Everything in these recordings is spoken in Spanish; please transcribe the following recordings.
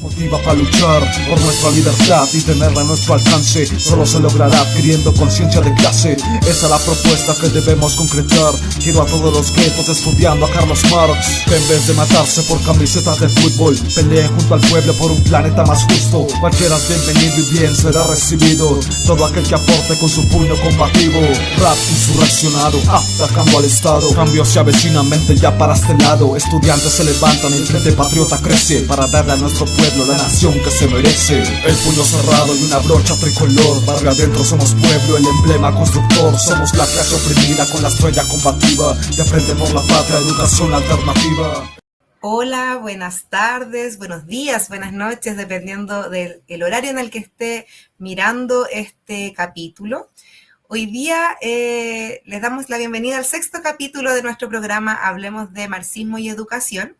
Motiva para luchar por nuestra libertad y tenerla a nuestro alcance. Solo se logrará adquiriendo conciencia de clase. Esa es la propuesta que debemos concretar. Quiero a todos los guetos estudiando a Carlos Marx, que en vez de matarse por camisetas de fútbol, peleen junto al pueblo por un planeta más justo. Cualquiera es bienvenido y bien será recibido. Todo aquel que aporte con su puño combativo. Rap insurreccionado, atacando al Estado. Cambios se avecinan, mente ya para este lado. Estudiantes se levantan, el frente patriota crece para darle a nuestro pueblo la nación que se merece. El puño cerrado y una brocha tricolor. Barrio adentro somos pueblo, el emblema constructor. Somos la clase oprimida con la estrella combativa. De frente por la patria, educación alternativa. Hola, buenas tardes, buenos días, buenas noches, dependiendo del horario en el que esté mirando este capítulo. Hoy día les damos la bienvenida al 6º capítulo de nuestro programa Hablemos de Marxismo y Educación.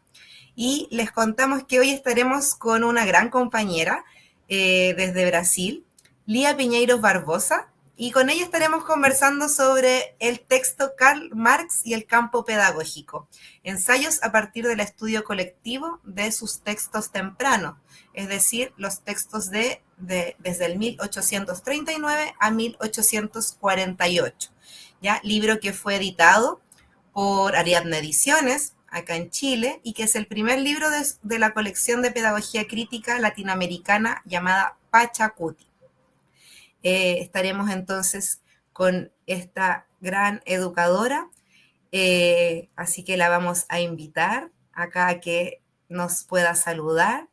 Y les contamos que hoy estaremos con una gran compañera desde Brasil, Lía Piñeiros Barbosa, y con ella estaremos conversando sobre el texto Karl Marx y el campo pedagógico, ensayos a partir del estudio colectivo de sus textos tempranos, es decir, los textos desde el 1839 a 1848, ¿ya? Libro que fue editado por Ariadna Ediciones, acá en Chile, y que es el primer libro de la colección de pedagogía crítica latinoamericana llamada Pachacuti. Estaremos entonces con esta gran educadora, así que la vamos a invitar acá a que nos pueda saludar.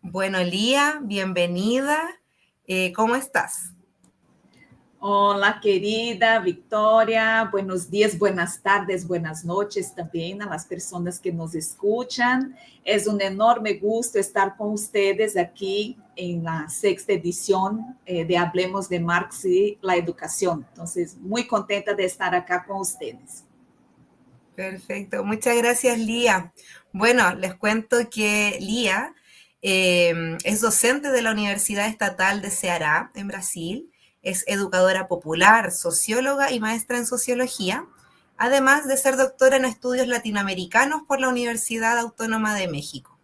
Bueno, Lía, bienvenida. ¿Cómo estás? Hola, querida Victoria. Buenos días, buenas tardes, buenas noches también a las personas que nos escuchan. Es un enorme gusto estar con ustedes aquí en la 6ª edición de Hablemos de Marx y la Educación. Entonces, muy contenta de estar acá con ustedes. Perfecto, muchas gracias, Lía. Bueno, les cuento que Lía es docente de la Universidad Estatal de Ceará, en Brasil. Es educadora popular, socióloga y maestra en sociología, además de ser doctora en estudios latinoamericanos por la Universidad Autónoma de México.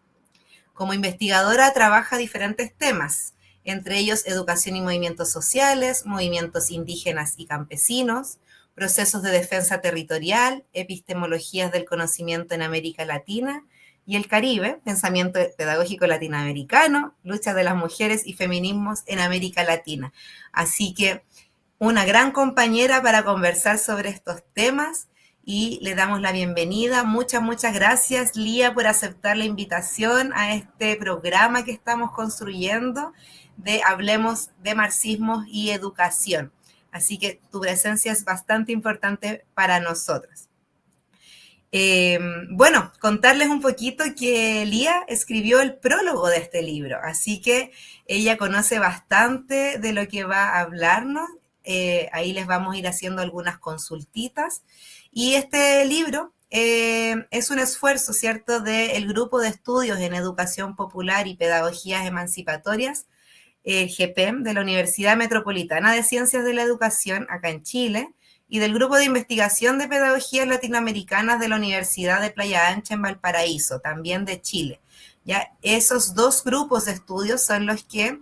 Como investigadora trabaja diferentes temas, entre ellos educación y movimientos sociales, movimientos indígenas y campesinos, procesos de defensa territorial, epistemologías del conocimiento en América Latina y el Caribe, pensamiento pedagógico latinoamericano, lucha de las mujeres y feminismos en América Latina. Así que una gran compañera para conversar sobre estos temas y le damos la bienvenida. Muchas gracias, Lía, por aceptar la invitación a este programa que estamos construyendo de Hablemos de Marxismo y Educación. Así que tu presencia es bastante importante para nosotros. Bueno, contarles un poquito que Lía escribió el prólogo de este libro, así que ella conoce bastante de lo que va a hablarnos. Ahí les vamos a ir haciendo algunas consultitas. Y este libro es un esfuerzo, ¿cierto?, del Grupo de Estudios en Educación Popular y Pedagogías Emancipatorias, GPEM, de la Universidad Metropolitana de Ciencias de la Educación, acá en Chile, y del Grupo de Investigación de Pedagogías Latinoamericanas de la Universidad de Playa Ancha en Valparaíso, también de Chile. ¿Ya? Esos dos grupos de estudios son los que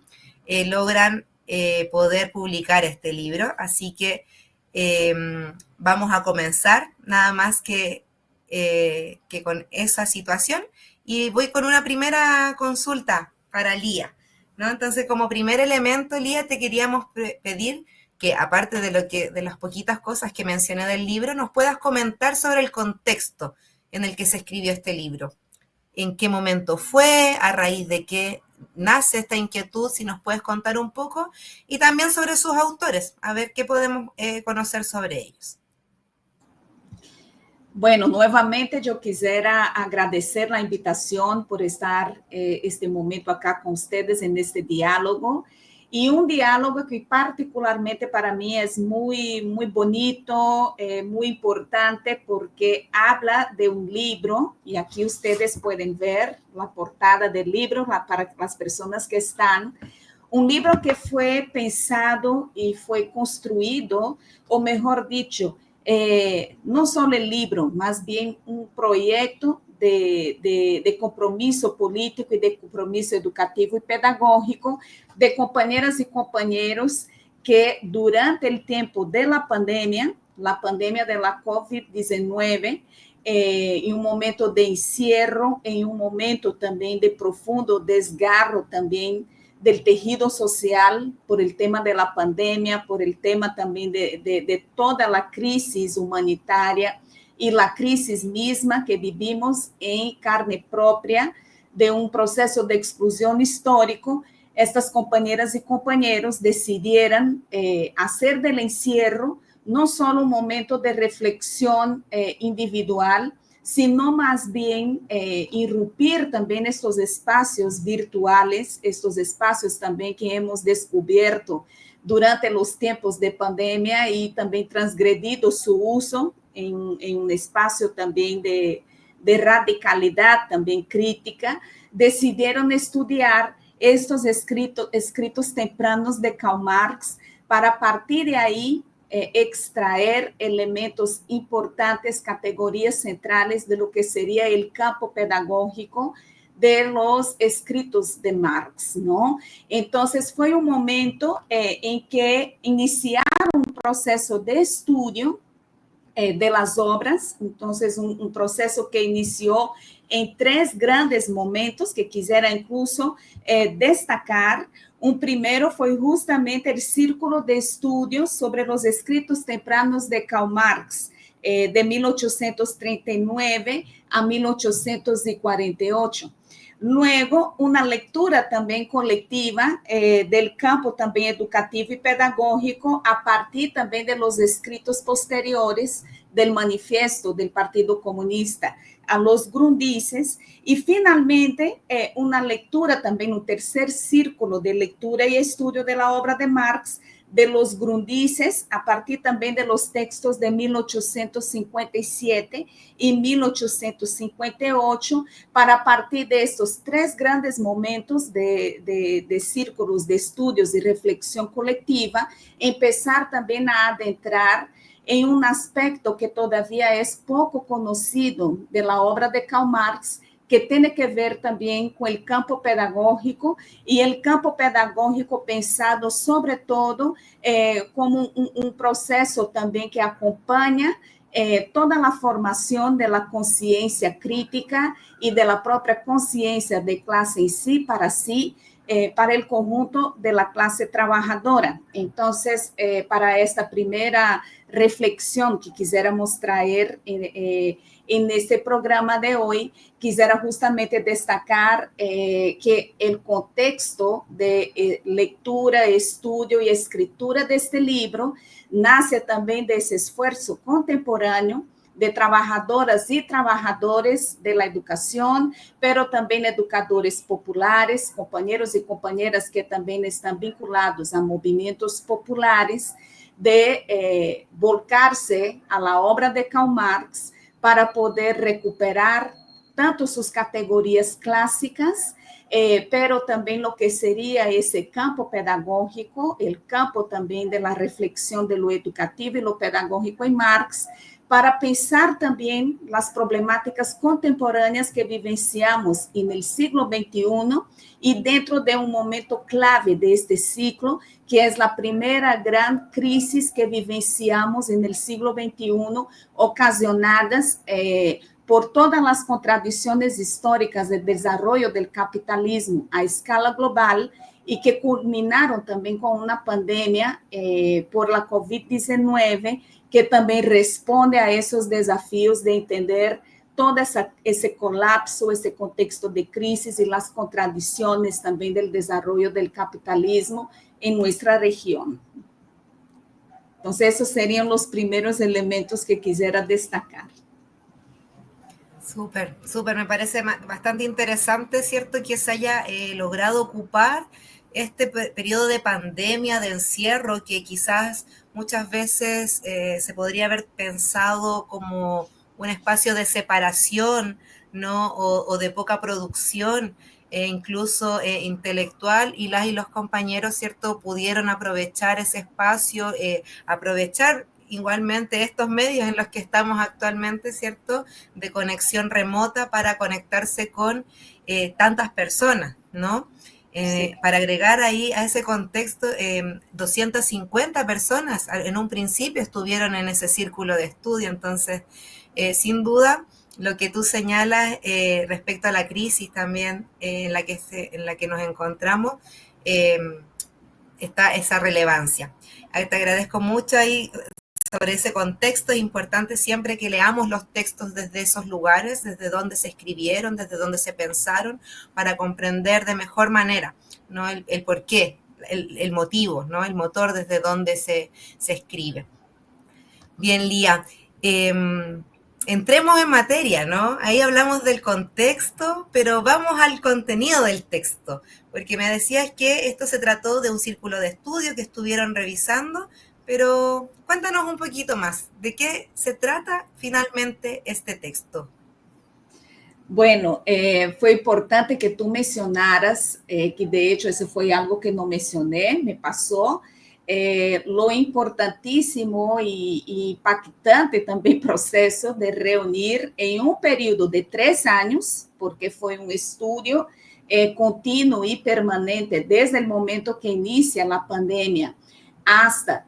logran poder publicar este libro, así que vamos a comenzar nada más que con esa situación, y voy con una primera consulta para Lía, ¿no? Entonces, como primer elemento, Lía, te queríamos pedir que, aparte de las poquitas cosas que mencioné del libro, nos puedas comentar sobre el contexto en el que se escribió este libro. ¿En qué momento fue? ¿A raíz de qué nace esta inquietud? Si nos puedes contar un poco. Y también sobre sus autores, a ver qué podemos conocer sobre ellos. Bueno, nuevamente yo quisiera agradecer la invitación por estar este momento acá con ustedes en este diálogo. Y un diálogo que particularmente para mí es muy bonito, muy importante, porque habla de un libro, y aquí ustedes pueden ver la portada del libro para las personas que están. Un libro que fue pensado y fue construido, o mejor dicho, no solo el libro, más bien un proyecto de compromisso político e de compromisso educativo e pedagógico de companheiras e companheiros que durante o tempo da pandemia da COVID-19, em um momento de encierro, em um momento também de profundo desgarro também del tejido social por el tema de la pandemia, por el tema también de toda la crisis humanitaria y la crisis misma que vivimos en carne propia de un proceso de exclusión histórico. Estas compañeras y compañeros decidieron hacer del encierro no solo un momento de reflexión individual, sino más bien irrumpir también estos espacios virtuales, estos espacios también que hemos descubierto durante los tiempos de pandemia y también transgredido su uso en un espacio también de radicalidad, también crítica, decidieron estudiar estos escritos tempranos de Karl Marx para a partir de ahí extraer elementos importantes, categorías centrales de lo que sería el campo pedagógico de los escritos de Marx, ¿no? Entonces, fue un momento en que iniciaron un proceso de estudio de las obras, entonces un proceso que inició en 3 grandes momentos que quisiera incluso destacar. Un primero foi justamente o Círculo de Estudios sobre os Escritos Tempranos de Karl Marx, de 1839 a 1848. Luego, uma leitura também coletiva del campo também educativo e pedagógico a partir também de los escritos posteriores del manifiesto del Partido Comunista a los Grundices, e finalmente uma leitura também no terceiro círculo de leitura e estudo da obra de Marx de los Grundices, a partir também de los textos de 1857 e 1858, para a partir destes 3 grandes momentos de círculos de estudos e reflexão coletiva, empezar também a adentrar em um aspecto que todavia é pouco conhecido da obra de Karl Marx, que tem que ver também com o campo pedagógico, e o campo pedagógico pensado, sobretudo, como um processo também que acompanha toda a formação da consciência crítica e da própria consciência de classe em si, para si, para o conjunto da classe trabalhadora. Então, para esta primeira reflexão que quisiéramos trazer neste programa de hoje, quisiera justamente destacar que o contexto de leitura, estudo e escritura deste livro nasce também desse esforço contemporâneo de trabalhadoras e trabalhadores da educação, pero também educadores populares, companheiros e companheiras que também estão vinculados a movimentos populares, de volcar-se à obra de Karl Marx para poder recuperar tanto suas categorias clássicas, pero também o que seria esse campo pedagógico, o campo também da reflexão de lo educativo e lo pedagógico em Marx, para pensar também as problemáticas contemporâneas que vivenciamos no século XXI e dentro de um momento clave deste ciclo, que é a primeira grande crise que vivenciamos no século XXI, ocasionadas por todas as contradições históricas de desenvolvimento do capitalismo a escala global e que culminaram também com uma pandemia por la COVID-19, que também responde a esses desafios de entender todo esse colapso, esse contexto de crise e as contradições também do desenvolvimento do capitalismo em nossa região. Então, esses seriam os primeiros elementos que quisiera destacar. Súper, súper, me parece bastante interesante, ¿cierto?, que se haya logrado ocupar este periodo de pandemia, de encierro, que quizás muchas veces se podría haber pensado como un espacio de separación, ¿no?, o de poca producción, incluso intelectual, y los compañeros, ¿cierto?, pudieron aprovechar ese espacio, aprovechar igualmente estos medios en los que estamos actualmente, ¿cierto? De conexión remota para conectarse con tantas personas, ¿no? Sí. Para agregar ahí a ese contexto, 250 personas en un principio estuvieron en ese círculo de estudio, entonces, sin duda, lo que tú señalas respecto a la crisis también en la que nos encontramos, está esa relevancia. Te agradezco mucho ahí sobre ese contexto. Es importante siempre que leamos los textos desde esos lugares, desde donde se escribieron, desde donde se pensaron, para comprender de mejor manera, ¿no? El porqué, el motivo, ¿no? El motor desde donde se escribe. Bien, Lía. Entremos en materia, ¿no? Ahí hablamos del contexto, pero vamos al contenido del texto, porque me decías que esto se trató de un círculo de estudio que estuvieron revisando, pero cuéntanos un poquito más, ¿de qué se trata finalmente este texto? Bueno, fue importante que tú mencionaras, que de hecho ese fue algo que no mencioné, me pasó, lo importantísimo y impactante também processo de reunir em um período de 3 anos, porque foi um estudo contínuo e permanente desde o momento que inicia a pandemia hasta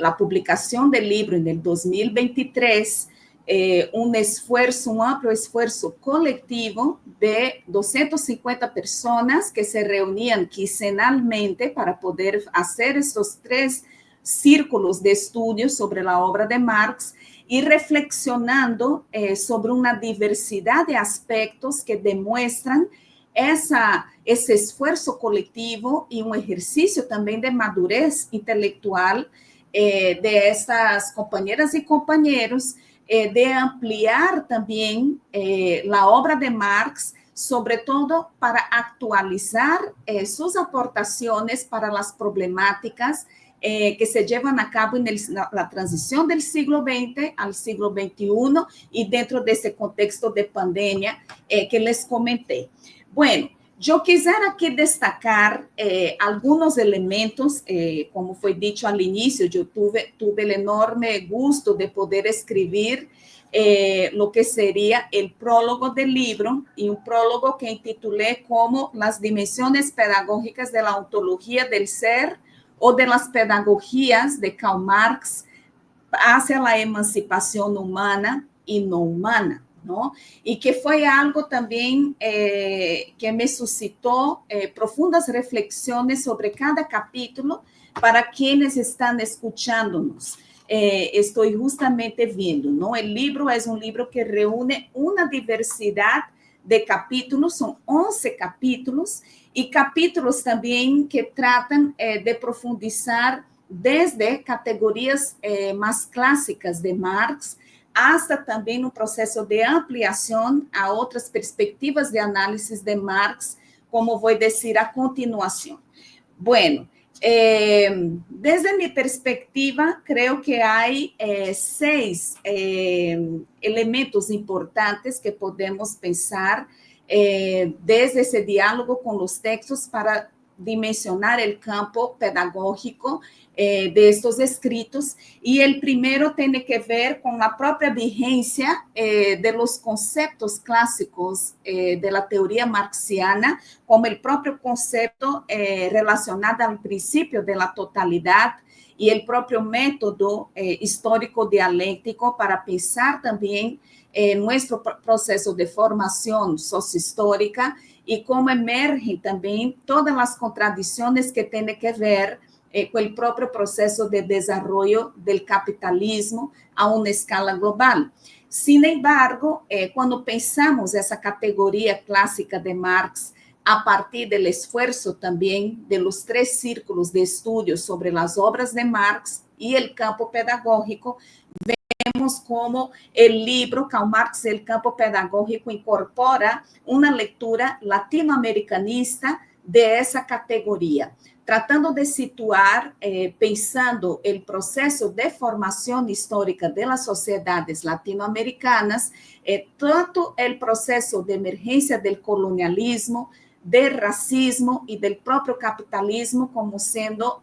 a publicação do livro em 2023, um esforço, um amplo esforço coletivo de 250 pessoas que se reuniam quincenalmente para poder fazer estes 3 círculos de estudo sobre a obra de Marx e reflexionando sobre uma diversidade de aspectos que demonstram esse esforço coletivo e um exercício também de madurez intelectual de estas companheiras e companheiros, de ampliar também a obra de Marx, sobretudo para actualizar suas aportações para as problemáticas que se llevan a cabo na transição do siglo XX ao siglo XXI e dentro desse contexto de pandemia que les comentei. Bueno, eu quisiera aqui destacar alguns elementos, como foi dito ao início, eu tuve o enorme gusto de poder escrever lo que seria o prólogo do livro, e um prólogo que intitulei como Las Dimensões Pedagógicas de la Ontología del Ser ou de las Pedagogías de Karl Marx hacia la emancipación humana y no humana. ¿No? Y que fue algo también que me suscitó profundas reflexiones sobre cada capítulo para quienes están escuchándonos. Estoy justamente viendo, ¿no? El libro es un libro que reúne una diversidad de capítulos, son 11 capítulos, y capítulos también que tratan de profundizar desde categorías más clásicas de Marx, hasta também no processo de ampliação a outras perspectivas de análise de Marx, como vou dizer a continuação. Bueno, desde minha perspectiva, creio que há 6 elementos importantes que podemos pensar desde esse diálogo com os textos para dimensionar o campo pedagógico de estos escritos, y el primero tiene que ver con la propia vigencia de los conceptos clásicos de la teoría marxiana, como el propio concepto relacionado al principio de la totalidad y el propio método histórico dialéctico para pensar también nuestro proceso de formación sociohistórica y cómo emergen también todas las contradicciones que tienen que ver com o próprio processo de desenvolvimento do capitalismo a uma escala global. Sin embargo, quando pensamos essa categoria clássica de Marx, a partir do esforço também de los 3 círculos de estudo sobre as obras de Marx e o campo pedagógico, vemos como o livro Karl Marx e o campo pedagógico incorpora uma leitura latino-americanista de essa categoria, tratando de situar, pensando o processo de formação histórica das sociedades latino-americanas, tanto o processo de emergência do colonialismo, do racismo e do próprio capitalismo, como sendo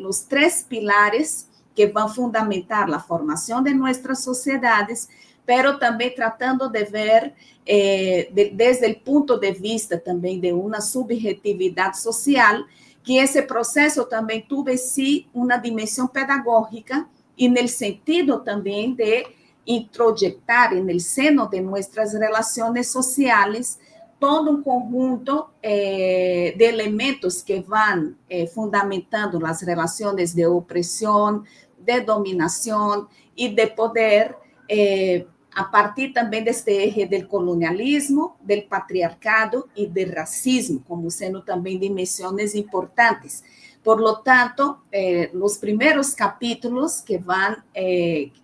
os 3 pilares que van a fundamentar la formación de nuestras sociedades, pero también tratando de ver desde el punto de vista también de una subjetividad social, que ese proceso también tuvo sí una dimensión pedagógica y en el sentido también de introyectar en el seno de nuestras relaciones sociales todo un conjunto de elementos que van fundamentando las relaciones de opresión, de dominación y de poder, a partir también de este eje del colonialismo, del patriarcado y del racismo, como siendo también dimensiones importantes. Por lo tanto, los primeros capítulos que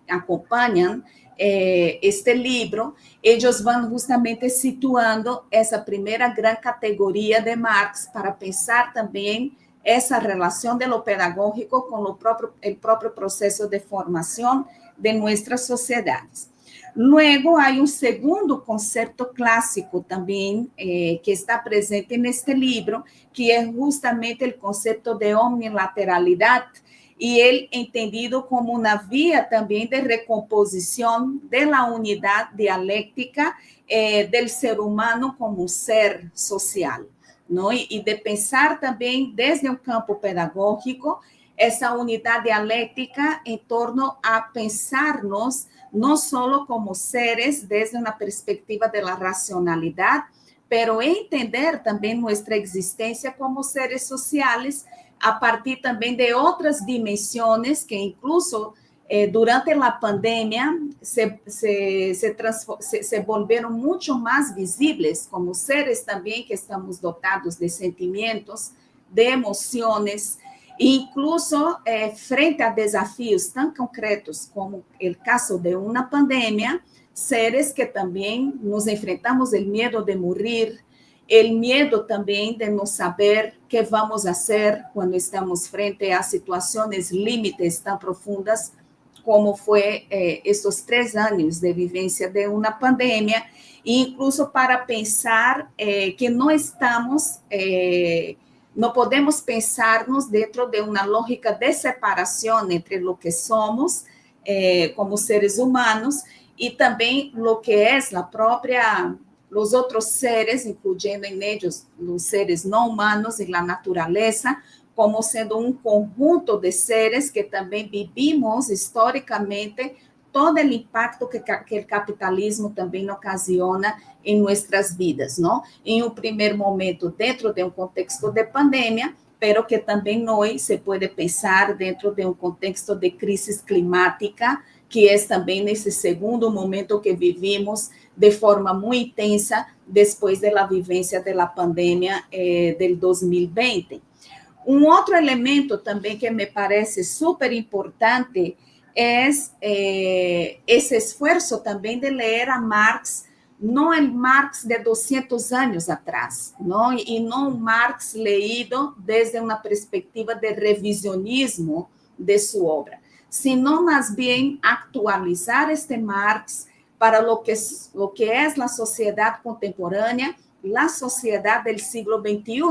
acompañan este libro, ellos van justamente situando esa primera gran categoría de Marx para pensar también esa relación de lo pedagógico con el propio proceso de formación de nuestras sociedades. Luego hay un segundo concepto clásico también que está presente en este libro, que es justamente el concepto de omnilateralidad, y él entendido como una vía también de recomposición de la unidad dialéctica del ser humano como un ser social, ¿no? Y de pensar también desde un campo pedagógico esa unidad dialéctica en torno a pensarnos no solo como seres desde una perspectiva de la racionalidad, pero entender también nuestra existencia como seres sociales a partir también de otras dimensiones que incluso durante la pandemia se volvieron mucho más visibles como seres también que estamos dotados de sentimientos, de emociones, incluso frente a desafios tan concretos como el caso de una pandemia, seres que también nos enfrentamos el miedo de morir, el miedo también de no saber qué vamos a hacer cuando estamos frente a situaciones límites tan profundas como fue estos 3 años de vivencia de una pandemia, e incluso para pensar que no estamos... no podemos pensarnos dentro de una lógica de separación entre lo que somos como seres humanos y también lo que es la propia, los otros seres, incluyendo en ellos los seres no humanos y la naturaleza, como siendo un conjunto de seres que también vivimos históricamente todo el impacto que el capitalismo también ocasiona en nuestras vidas, ¿no? En un primer momento dentro de un contexto de pandemia, pero que también hoy se puede pensar dentro de un contexto de crisis climática, que es también ese segundo momento que vivimos de forma muy intensa después de la vivencia de la pandemia del 2020. Un otro elemento también que me parece súper importante es ese esfuerzo también de leer a Marx, no el Marx de 200 años atrás, ¿no? Y no un Marx leído desde una perspectiva de revisionismo de su obra, sino más bien actualizar este Marx para lo que es la sociedad contemporánea, la sociedad del siglo XXI.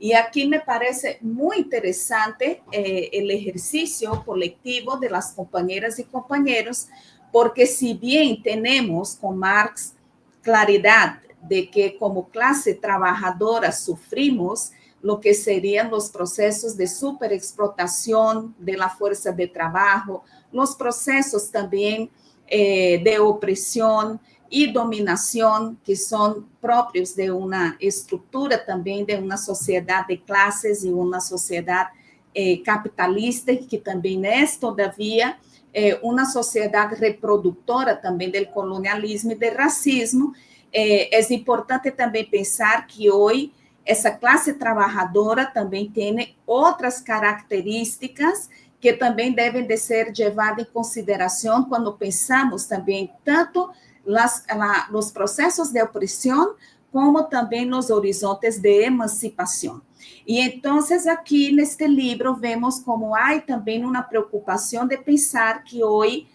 Y aquí me parece muy interesante el ejercicio colectivo de las compañeras y compañeros, porque si bien tenemos con Marx claridad de que como clase trabajadora sufrimos lo que serían los procesos de superexplotación de la fuerza de trabajo, los procesos también de opresión y dominación que son propios de una estructura también de una sociedad de clases y una sociedad capitalista, que también es todavía una sociedad reproductora también del colonialismo y del racismo. Es importante también pensar que hoy essa classe trabalhadora também tem outras características que também devem de ser levadas em consideração quando pensamos também tanto os processos de opressão como também nos horizontes de emancipação. E então, aqui neste livro, vemos como há também uma preocupação de pensar que hoje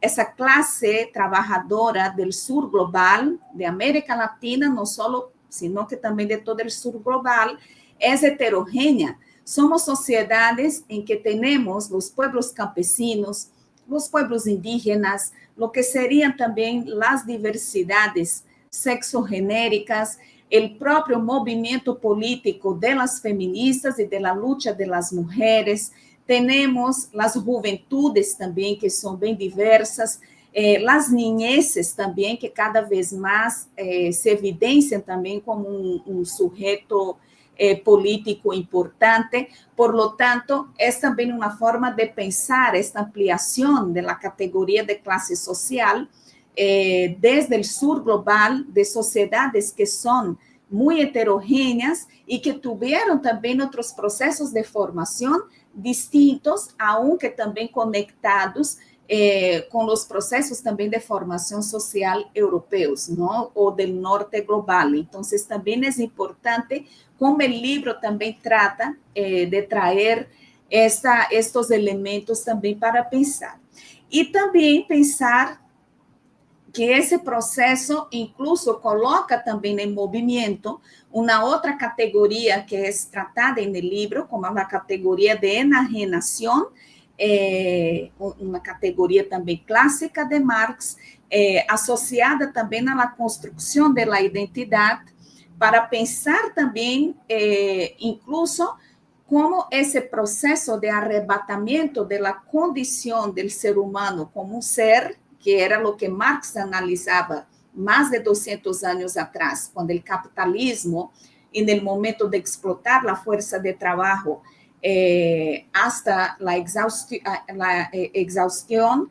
essa classe trabalhadora do sul global, de América Latina, não só sino que também de todo o sul global, é heterogênea, somos sociedades en que tenemos los pueblos campesinos, los pueblos indígenas, lo que serían también las diversidades sexogenéricas, el propio movimiento político de las feministas y de la lucha de las mujeres. Tenemos las juventudes también, que son bien diversas, las niñeces también, que cada vez más se evidencian también como un sujeto político importante. Por lo tanto, es también una forma de pensar esta ampliación de la categoría de clase social desde el sur global, de sociedades que son muy heterogéneas y que tuvieron también otros procesos de formación distintos, aunque también conectados con los procesos también de formación social europeos, ¿no? O del norte global. Entonces, también es importante como el libro también trata de traer estos elementos también para pensar. Y también pensar que esse processo incluso coloca também em movimento uma outra categoria que é tratada no livro, como a categoria de enajenação, uma categoria também clássica de Marx, associada também à construção da identidade, para pensar também, incluso, como esse processo de arrebatamento da condição do ser humano como um ser, que era o que Marx analisava mais de 200 anos atrás, quando o capitalismo, no momento de explotar a força de trabalho hasta a exaustão,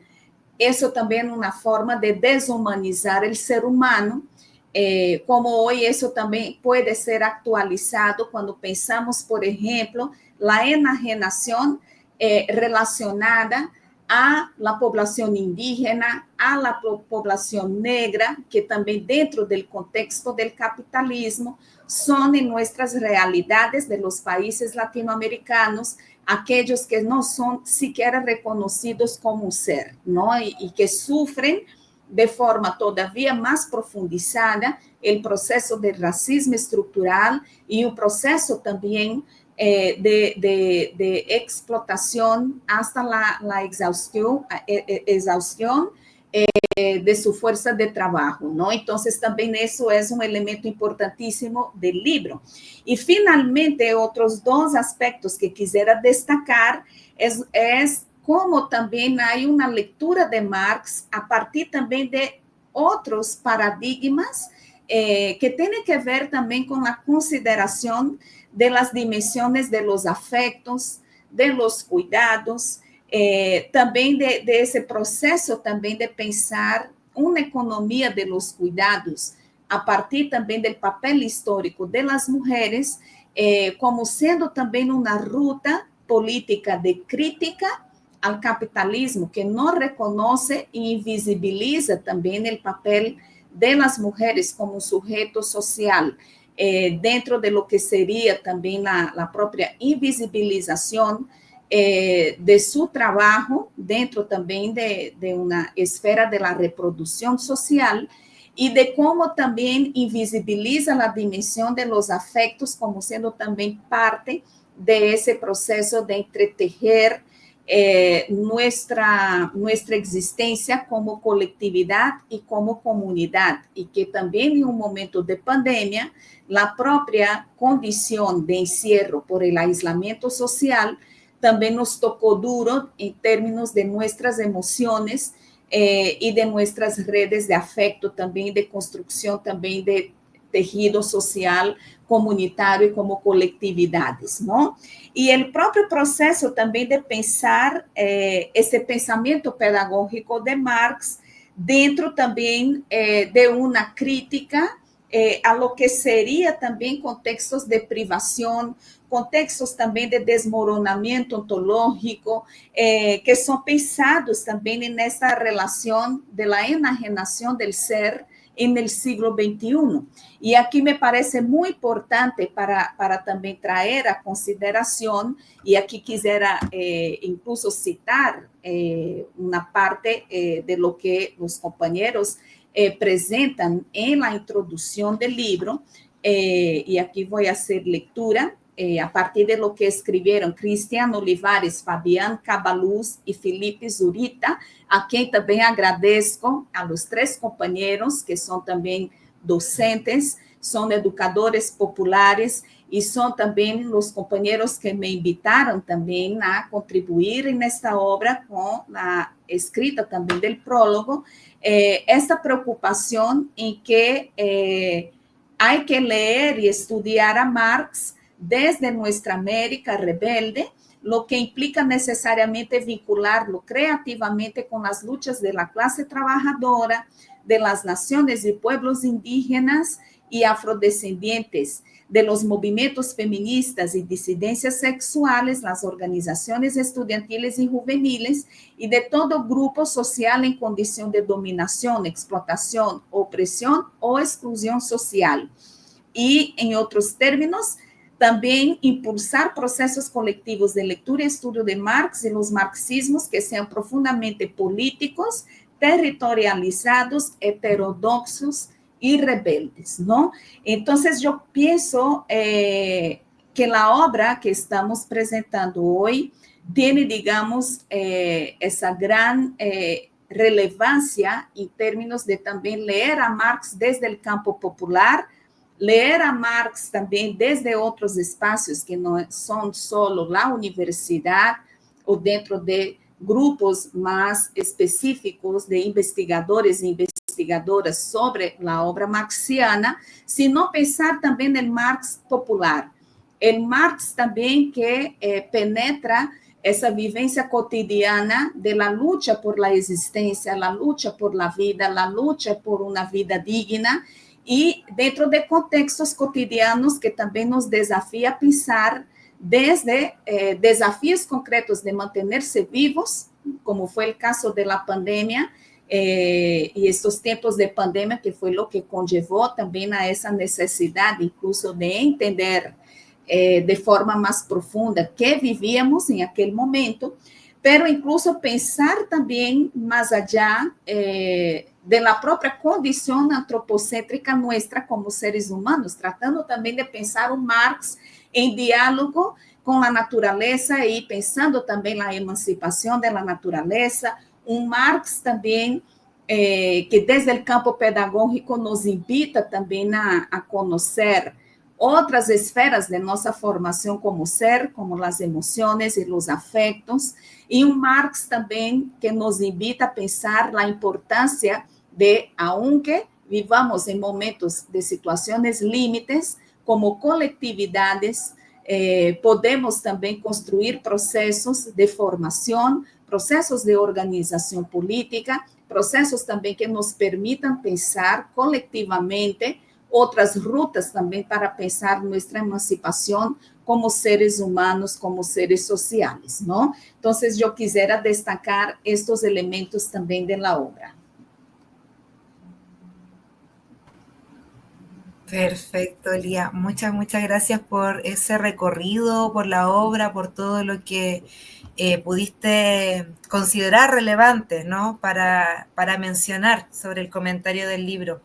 isso também é uma forma de deshumanizar o ser humano, como hoje isso também pode ser atualizado quando pensamos, por exemplo, a enajenação relacionada a la población indígena, a la población negra, que también dentro del contexto del capitalismo son en nuestras realidades de los países latinoamericanos aquellos que no son siquiera reconocidos como un ser, ¿no? Y que sufren de forma todavía más profundizada el proceso de racismo estructural y un proceso también de explotación hasta la exhaustión de su fuerza de trabajo, ¿no? Entonces, también eso es un elemento importantísimo del libro. Y finalmente, otros dos aspectos que quisiera destacar es cómo también hay una lectura de Marx a partir también de otros paradigmas que tienen que ver también con la consideración de las dimensiones de los afectos, de los cuidados, también de ese proceso también de pensar una economía de los cuidados a partir también del papel histórico de las mujeres, como siendo también una ruta política de crítica al capitalismo que no reconoce e invisibiliza también el papel de las mujeres como sujeto social, dentro de lo que sería también la propia invisibilización de su trabajo, dentro también de una esfera de la reproducción social, y de cómo también invisibiliza la dimensión de los afectos como siendo también parte de ese proceso de entretejer nuestra existencia como colectividad y como comunidad, y que también en un momento de pandemia, la propia condición de encierro por el aislamiento social también nos tocó duro en términos de nuestras emociones y de nuestras redes de afecto, también de construcción, también de tejido social, comunitário e como coletividades, não? E o próprio processo também de pensar esse pensamento pedagógico de Marx dentro também de uma crítica a lo que seria também contextos de privação, contextos também de desmoronamento ontológico, que são pensados também nessa relação de la enajenação del ser en el siglo XXI. Y aquí me parece muy importante para también traer a consideración, y aquí quisiera incluso citar una parte de lo que los compañeros presentan en la introducción del libro, y aquí voy a hacer lectura a partir de lo que escreveram Cristiano Olivares, Fabián Cabaluz e Felipe Zurita, a quem também agradeço, a los três companheiros, que são também docentes, são educadores populares e são também os companheiros que me invitaram também a contribuir nesta obra com a escrita também do prólogo, esta preocupação em que há que ler e estudar a Marx desde nuestra América rebelde, lo que implica necesariamente vincularlo creativamente con las luchas de la clase trabajadora, de las naciones y pueblos indígenas y afrodescendientes, de los movimientos feministas y disidencias sexuales, las organizaciones estudiantiles y juveniles, y de todo grupo social en condición de dominación, explotación, opresión o exclusión social. Y, en otros términos, também impulsar processos coletivos de leitura e estudo de Marx e os marxismos que sejam profundamente políticos, territorializados, heterodoxos e rebeldes, não? Então, eu penso que a obra que estamos apresentando hoje tem, digamos, essa grande relevância em termos de também ler a Marx desde o campo popular, ler a Marx também desde outros espaços que não são só a universidade ou dentro de grupos mais específicos de investigadores e investigadoras sobre a obra marxiana, sino pensar também no Marx popular. O Marx também que penetra essa vivência cotidiana de la lucha por la existência, la lucha por la vida, la lucha por uma vida digna, e dentro de contextos cotidianos que também nos desafia a pensar desde desafios concretos de manter-se vivos, como foi o caso da pandemia, e estes tempos de pandemia, que foi o que conllevou também a essa necessidade, incluso de entender de forma mais profunda que vivíamos em aquele momento, pero incluso pensar também mais allá da própria condição antropocêntrica nossa como seres humanos, tratando também de pensar o Marx em diálogo com a natureza e pensando também na emancipação da natureza, um Marx também que desde o campo pedagógico nos invita também a conhecer outras esferas de nossa formação como ser, como as emoções e os afetos, e um Marx também que nos invita a pensar a importância de, aunque vivamos em momentos de situações límites, como coletividades, podemos também construir processos de formação, processos de organização política, processos também que nos permitam pensar coletivamente outras rutas também para pensar nossa emancipação como seres humanos, como seres sociais, não? Então, eu quisera destacar estes elementos também da obra. Perfecto, Lía. Muchas gracias por ese recorrido, por la obra, por todo lo que pudiste considerar relevante, ¿no? Para mencionar sobre el comentario del libro.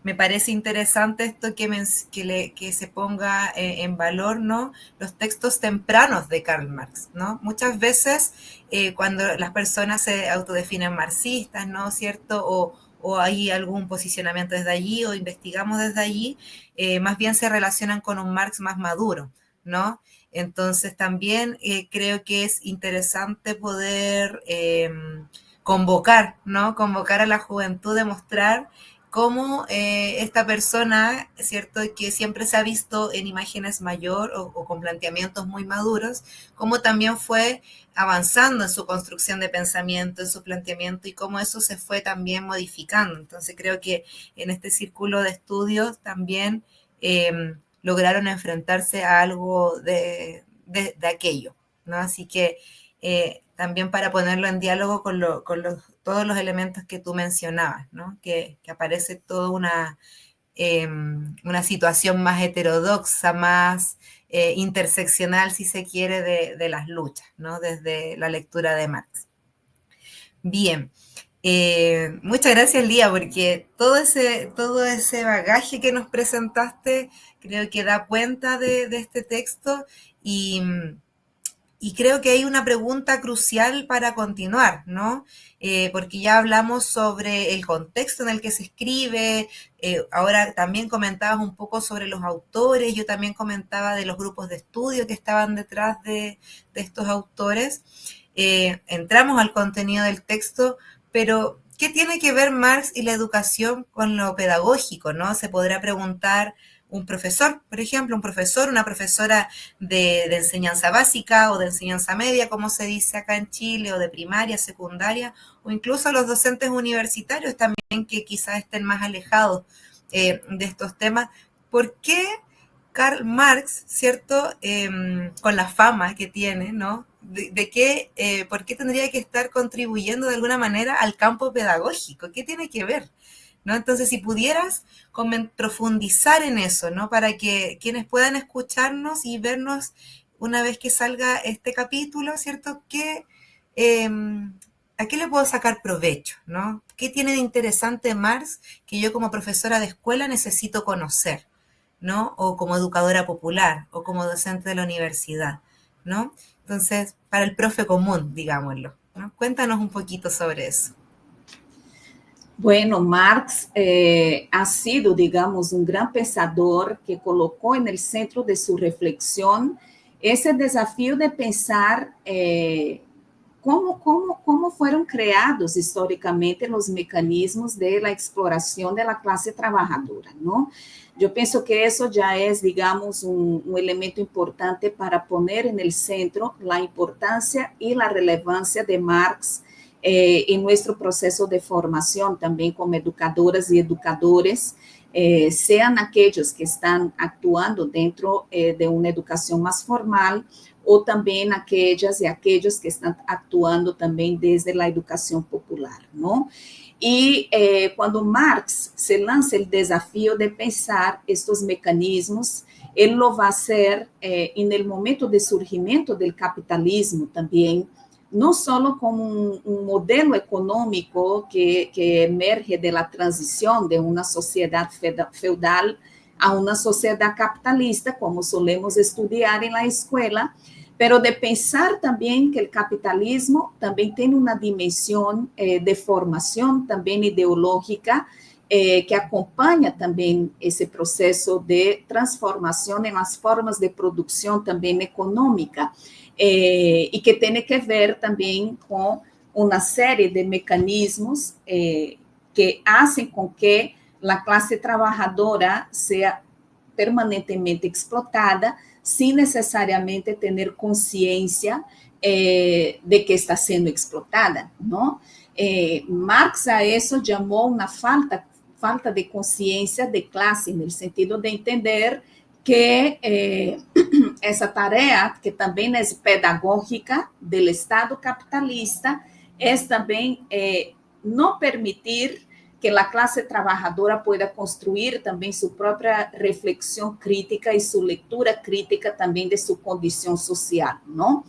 Me parece interesante esto que se ponga en valor, ¿no? Los textos tempranos de Karl Marx, ¿no? Muchas veces cuando las personas se autodefinen marxistas, ¿no? ¿Cierto? O hay algún posicionamiento desde allí o investigamos desde allí, más bien se relacionan con un Marx más maduro, ¿no? Entonces también creo que es interesante poder convocar, ¿no? Convocar a la juventud, demostrar cómo esta persona, ¿cierto? Que siempre se ha visto en imágenes mayor o con planteamientos muy maduros, cómo también fue avanzando en su construcción de pensamiento, en su planteamiento y cómo eso se fue también modificando. Entonces creo que en este círculo de estudios también lograron enfrentarse a algo de aquello, ¿no? Así que también para ponerlo en diálogo con todos los elementos que tú mencionabas, ¿no? Que aparece toda una situación más heterodoxa, más interseccional, si se quiere, de las luchas, ¿no? Desde la lectura de Marx. Bien, Muchas gracias, Lía, porque todo ese bagaje que nos presentaste creo que da cuenta de este texto y, y creo que hay una pregunta crucial para continuar, ¿no? Porque ya hablamos sobre el contexto en el que se escribe, ahora también comentabas un poco sobre los autores, yo también comentaba de los grupos de estudio que estaban detrás de estos autores. Entramos al contenido del texto, pero ¿qué tiene que ver Marx y la educación con lo pedagógico, no? Se podrá preguntar un profesor, por ejemplo, un profesor, una profesora de enseñanza básica o de enseñanza media, como se dice acá en Chile, o de primaria, secundaria, o incluso los docentes universitarios también que quizás estén más alejados de estos temas. ¿Por qué Karl Marx, cierto, con la fama que tiene, ¿no? ¿Por qué tendría que estar contribuyendo de alguna manera al campo pedagógico? ¿Qué tiene que ver? ¿No? Entonces, si pudieras profundizar en eso, ¿no? Para que quienes puedan escucharnos y vernos una vez que salga este capítulo, ¿cierto? Eh, ¿A qué le puedo sacar provecho, ¿no? ¿Qué tiene de interesante Marx que yo como profesora de escuela necesito conocer, ¿no? O como educadora popular, o como docente de la universidad, ¿no? Entonces, para el profe común, digámoslo, ¿no? Cuéntanos un poquito sobre eso. Bueno, Marx ha sido, digamos, un gran pensador que colocó en el centro de su reflexión ese desafío de pensar cómo fueron creados históricamente los mecanismos de la exploración de la clase trabajadora, ¿no? Yo pienso que eso ya es, digamos, un elemento importante para poner en el centro la importancia y la relevancia de Marx en nuestro proceso de formación también como educadoras y educadores, sean aquellos que están actuando dentro de una educación más formal ou também aquelas e aqueles que estão atuando também desde a educação popular, não? E quando Marx se lança o desafio de pensar estes mecanismos, ele lo vai fazer no momento de surgimento do capitalismo também, não só como um modelo econômico que emerge da transição de uma sociedade feudal a uma sociedade capitalista, como solemos estudar na escola, pero de pensar também que o capitalismo também tem uma dimensão de formação também ideológica que acompanha também esse processo de transformação nas formas de produção também econômica e que tem que ver também com uma série de mecanismos que fazem com que a classe trabalhadora seja permanentemente explotada sin necesariamente tener conciencia de que está siendo explotada, ¿no? Marx a eso llamó una falta de conciencia de clase, en el sentido de entender que essa tarea, que também é pedagógica do Estado capitalista, é também não permitir que a classe trabalhadora pueda construir também sua própria reflexão crítica e sua leitura crítica também de sua condição social, não?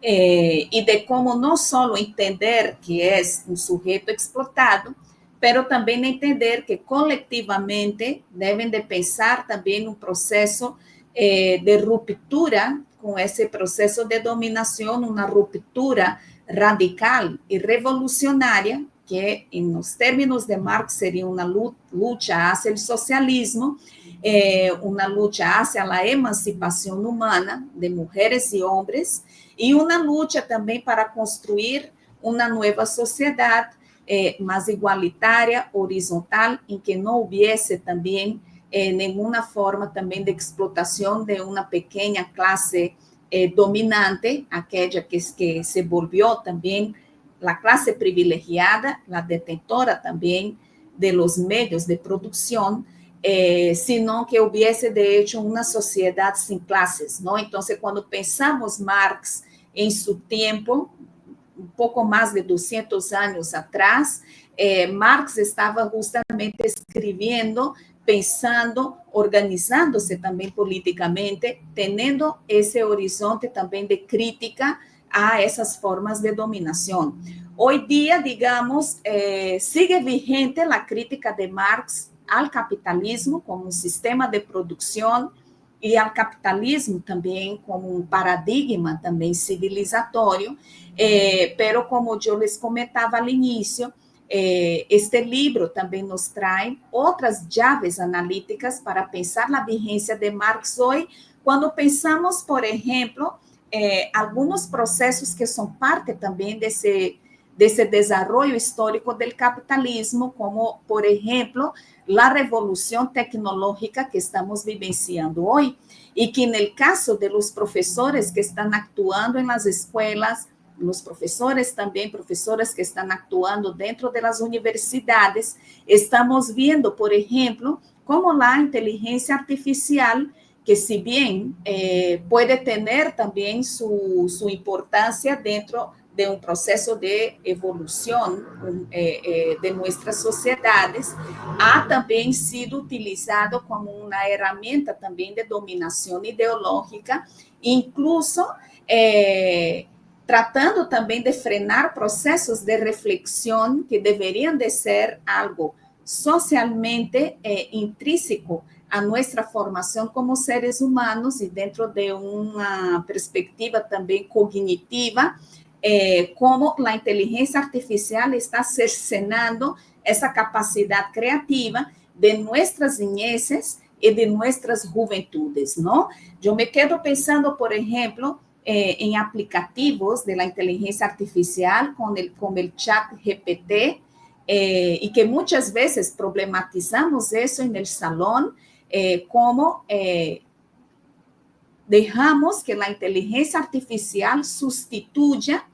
E de como não só entender que é um sujeito explotado, pero também entender que coletivamente devem de pensar também um processo de ruptura com esse processo de dominação, uma ruptura radical e revolucionária, que nos términos de Marx seria uma luta hacia o socialismo, uma luta hacia a emancipação humana de mulheres e homens, e uma luta também para construir uma nova sociedade mais igualitária, horizontal, em que não houvesse também nenhuma forma também de explotação de uma pequena classe dominante, aquela que se volvió também a classe privilegiada, a detentora também de los medios de produção, sino que houvesse, de hecho, uma sociedade sem classes, não? Então, quando pensamos Marx em seu tempo, um pouco mais de 200 anos atrás, Marx estava justamente escrevendo, pensando, organizando-se também politicamente, tendo esse horizonte também de crítica a essas formas de dominação. Hoy día, digamos, sigue vigente la crítica de Marx al capitalismo como un sistema de producción y al capitalismo también como un paradigma también civilizatorio, pero como yo les comentaba al inicio, este libro también nos trae otras llaves analíticas para pensar la vigencia de Marx hoy, cuando pensamos, por ejemplo, algunos procesos que son parte también de ese desarrollo histórico del capitalismo, como, por ejemplo, la revolución tecnológica que estamos vivenciando hoy, y que en el caso de los profesores que están actuando en las escuelas, los profesores también, profesoras que están actuando dentro de las universidades, estamos viendo, por ejemplo, cómo la inteligencia artificial, que si bien puede tener también su importancia dentro de un proceso de evolución de nuestras sociedades, ha también sido utilizado como una herramienta también de dominación ideológica, incluso tratando também de frenar processos de reflexão que deveriam de ser algo socialmente intrínseco a nossa formação como seres humanos e dentro de uma perspectiva também cognitiva, como a inteligência artificial está cercenando essa capacidade criativa de nossas niñeces e de nossas juventudes, não? Eu me quedo pensando, por exemplo, em aplicativos de la inteligência artificial como el chat GPT, e que muitas vezes problematizamos isso en el salón, como dejamos que la inteligência artificial sustituya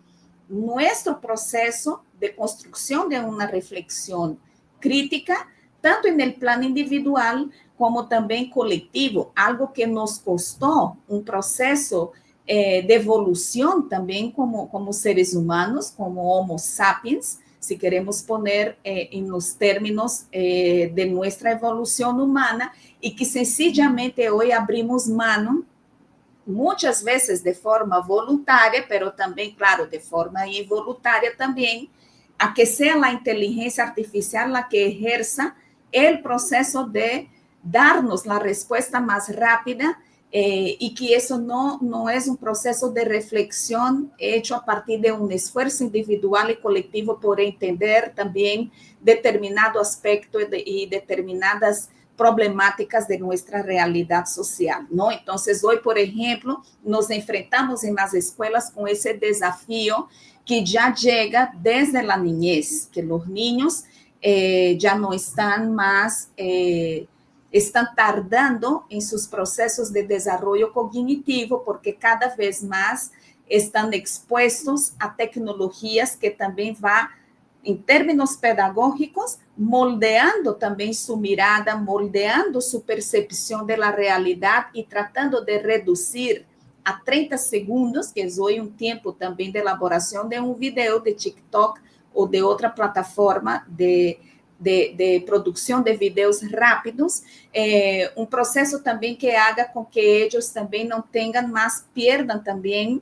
nuestro proceso de construcción de una reflexión crítica, tanto en el plano individual como también colectivo, algo que nos costó un proceso de evolución también como seres humanos, como Homo sapiens, si queremos poner en los términos de nuestra evolución humana, y que sencillamente hoy abrimos mano, muitas vezes de forma voluntária, pero também, claro, de forma involuntária também, a que seja a inteligência artificial a que exerça o processo de dar-nos a resposta mais rápida, e que isso não é um processo de reflexão hecho a partir de um esforço individual e coletivo por entender também determinado aspecto e determinadas problemáticas de nuestra realidad social, ¿no? Entonces, hoy, por ejemplo, nos enfrentamos en las escuelas con ese desafío que ya llega desde la niñez, que los niños ya no están más, están tardando en sus procesos de desarrollo cognitivo porque cada vez más están expuestos a tecnologías que también va, em términos pedagógicos, moldeando também sua mirada, moldeando sua percepção da realidade e tratando de reduzir a 30 segundos, que é hoje um tempo também de elaboração de um vídeo de TikTok ou de outra plataforma de produção de vídeos rápidos, um processo também que haga com que eles também não tenham, mas perdam também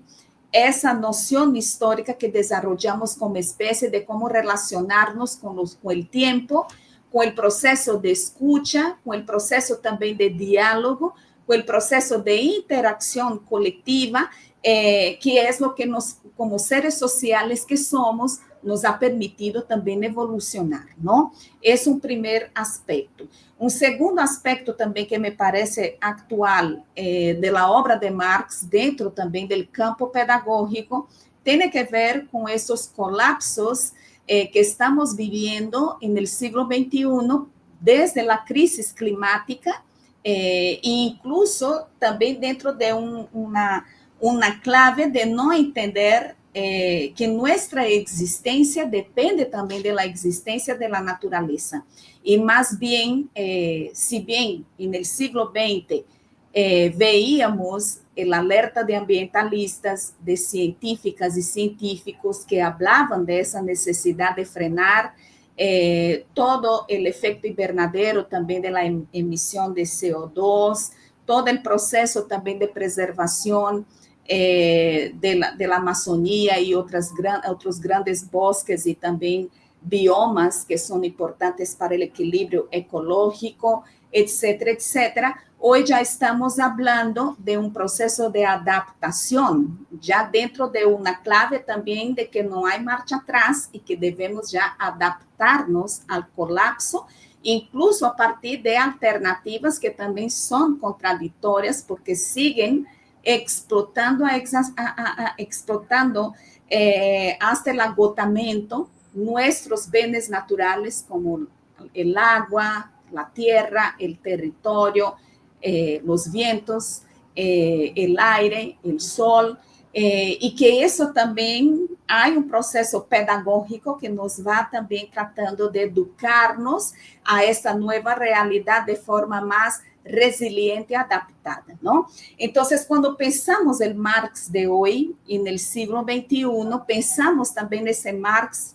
essa noção histórica que desarrollamos como espécie de como relacionar-nos com o tempo, com o processo de escuta, com o processo também de diálogo, com o processo de interação coletiva, que é o que nós, como seres sociais que somos, nos ha permitido também evolucionar, não? Esse é um primeiro aspecto. Um segundo aspecto também que me parece atual da obra de Marx, dentro também do campo pedagógico, tem que ver com esses colapsos que estamos vivendo no século XXI, desde a crise climática, e incluso também dentro de uma clave de não entender que nossa existência depende também da existência da natureza. E mais bem, se bem no século XX veíamos o alerta de ambientalistas, de científicas e científicos que falavam dessa necessidade de frenar todo o efeito invernadeiro também da emissão de CO2, todo o processo também de preservação de la Amazonía y otros grandes bosques y también biomas que son importantes para el equilibrio ecológico, etcétera, etcétera. Hoy ya estamos hablando de un proceso de adaptación, ya dentro de una clave también de que no hay marcha atrás y que debemos ya adaptarnos al colapso, incluso a partir de alternativas que también son contradictorias porque siguen explotando, explotando hasta el agotamiento nuestros bienes naturales como el agua, la tierra, el territorio, los vientos, el aire, el sol, y que eso también hay un proceso pedagógico que nos va también tratando de educarnos a esta nueva realidad de forma más resiliente y adaptada, ¿no? Entonces, cuando pensamos el Marx de hoy, en el siglo XXI, pensamos también ese Marx.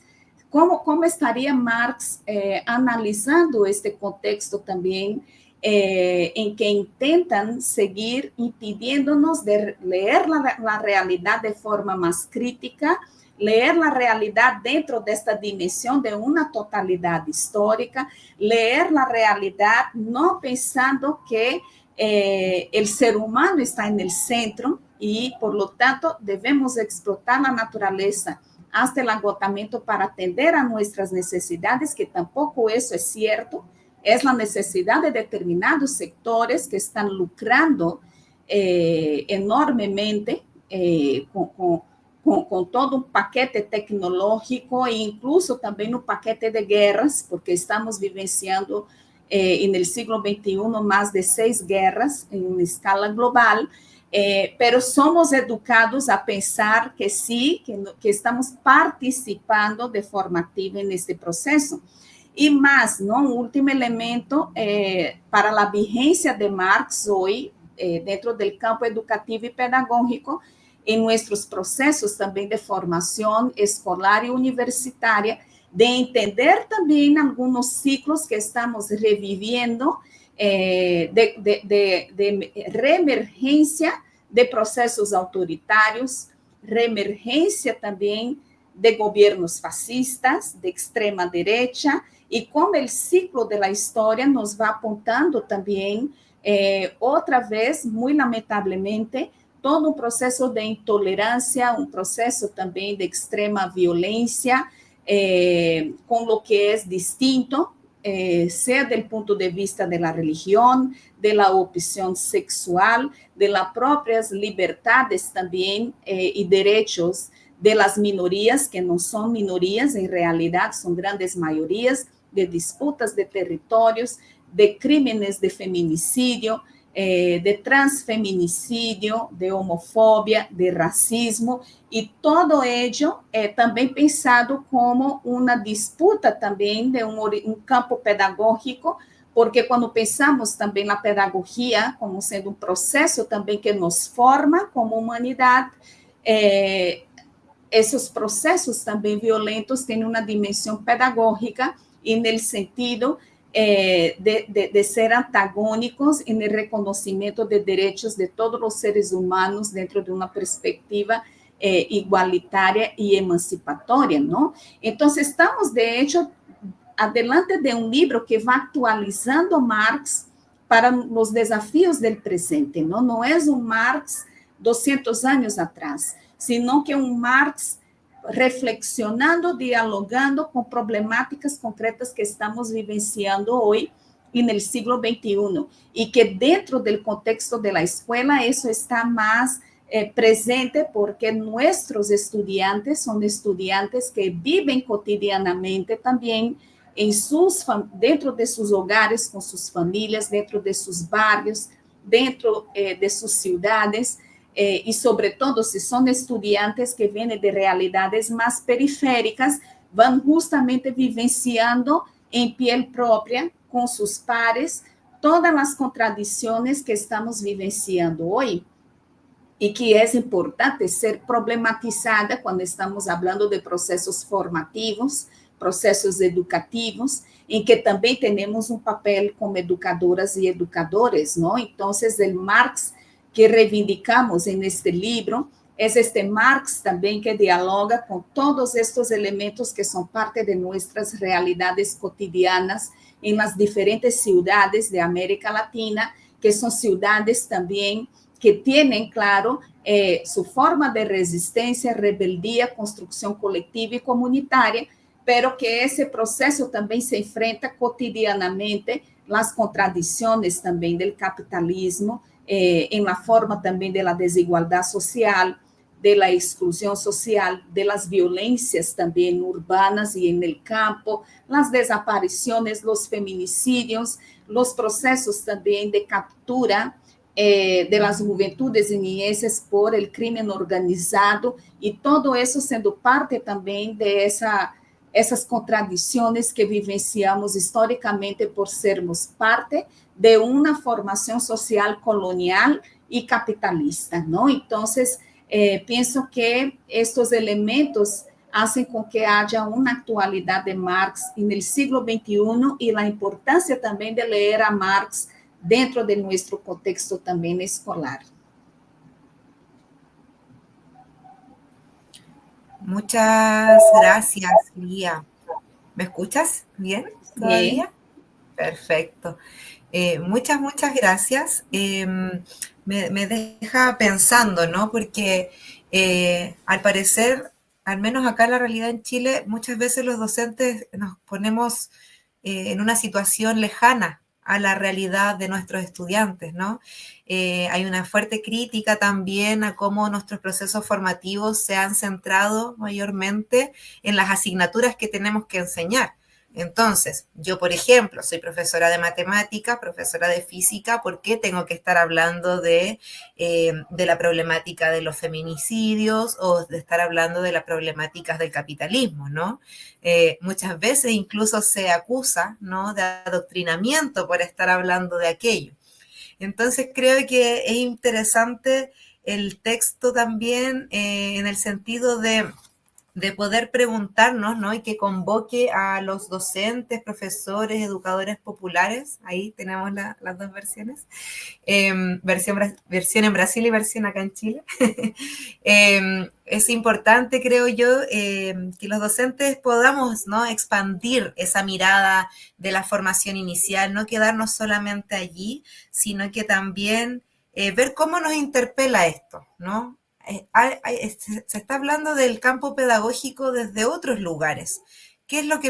¿Cómo estaría Marx analizando este contexto también en que intentan seguir impidiéndonos de leer la realidad de forma más crítica, leer la realidad dentro de esta dimensión de una totalidad histórica, leer la realidad no pensando que el ser humano está en el centro y, por lo tanto, debemos explotar la naturaleza hasta el agotamiento para atender a nuestras necesidades, que tampoco eso es cierto, es la necesidad de determinados sectores que están lucrando enormemente con todo un paquete tecnológico e incluso también un paquete de guerras, porque estamos vivenciando en el siglo XXI más de 6 guerras en una escala global. Pero somos educados a pensar que sí, que estamos participando de forma activa en este proceso. Y más, ¿no? Un último elemento para la vigencia de Marx hoy, dentro del campo educativo y pedagógico, en nuestros procesos también de formación escolar y universitaria, de entender también algunos ciclos que estamos reviviendo, de reemergência de processos autoritários, reemergência também de governos fascistas, de extrema direita, e como o ciclo da história nos vai apontando também, outra vez, muito lamentavelmente, todo um processo de intolerância, um processo também de extrema violência, com o que é distinto, sea del punto de vista de la religión, de la opción sexual, de las propias libertades también y derechos de las minorías, que no son minorías, en realidad son grandes mayorías, de disputas de territorios, de crímenes de feminicidio, de transfeminicidio, de homofobia, de racismo, y todo ello también pensado como una disputa también de un campo pedagógico, porque cuando pensamos también la pedagogía como siendo un proceso también que nos forma como humanidad, esos procesos también violentos tienen una dimensión pedagógica en el sentido de ser antagónicos en el reconocimiento de derechos de todos los seres humanos dentro de una perspectiva igualitaria y emancipatoria, ¿no? Entonces, estamos, de hecho, adelante de un libro que va actualizando Marx para los desafíos del presente, ¿no? No es un Marx 200 años atrás, sino que un Marx reflexionando, dialogando con problemáticas concretas que estamos vivenciando hoy en el siglo XXI, y que dentro del contexto de la escuela eso está más presente porque nuestros estudiantes son estudiantes que viven cotidianamente también dentro de sus hogares, con sus familias, dentro de sus barrios, dentro de sus ciudades, y sobre todo si son estudiantes que vienen de realidades más periféricas, van justamente vivenciando en piel propia con sus pares todas las contradicciones que estamos vivenciando hoy y que es importante ser problematizada cuando estamos hablando de procesos formativos, procesos educativos, en que también tenemos un papel como educadoras y educadores, ¿no? Entonces, el Marx que reivindicamos en este libro es este Marx también, que dialoga con todos estos elementos que son parte de nuestras realidades cotidianas en las diferentes ciudades de América Latina, que son ciudades también que tienen, claro, su forma de resistencia, rebeldía, construcción colectiva y comunitaria, pero que ese proceso también se enfrenta cotidianamente las contradicciones también del capitalismo, en la forma también de la desigualdad social, de la exclusión social, de las violencias también urbanas y en el campo, las desapariciones, los feminicidios, los procesos también de captura de las juventudes y niñeces por el crimen organizado, y todo eso siendo parte también de esas contradicciones que vivenciamos históricamente por sermos parte de una formación social colonial y capitalista, ¿no? Entonces, pienso que estos elementos hacen con que haya una actualidad de Marx en el siglo XXI y la importancia también de leer a Marx dentro de nuestro contexto también escolar. Muchas gracias, Lía. ¿Me escuchas bien Bien. todavía? Perfecto. Muchas gracias. Me deja pensando, ¿no? Porque al parecer, al menos acá en la realidad en Chile, muchas veces los docentes nos ponemos en una situación lejana a la realidad de nuestros estudiantes, ¿no? Hay una fuerte crítica también a cómo nuestros procesos formativos se han centrado mayormente en las asignaturas que tenemos que enseñar. Entonces, yo, por ejemplo, soy profesora de matemática, profesora de física, ¿por qué tengo que estar hablando de la problemática de los feminicidios o de estar hablando de las problemáticas del capitalismo, ¿no? Muchas veces incluso se acusa, ¿no?, de adoctrinamiento por estar hablando de aquello. Entonces, creo que es interesante el texto también en el sentido de poder preguntarnos, ¿no? Y que convoque a los docentes, profesores, educadores populares, ahí tenemos las dos versiones, versión en Brasil y versión acá en Chile. Es importante, creo yo, que los docentes podamos, ¿no?, expandir esa mirada de la formación inicial, no quedarnos solamente allí, sino que también ver cómo nos interpela esto, ¿no? Se está hablando del campo pedagógico desde otros lugares. ¿Qué es lo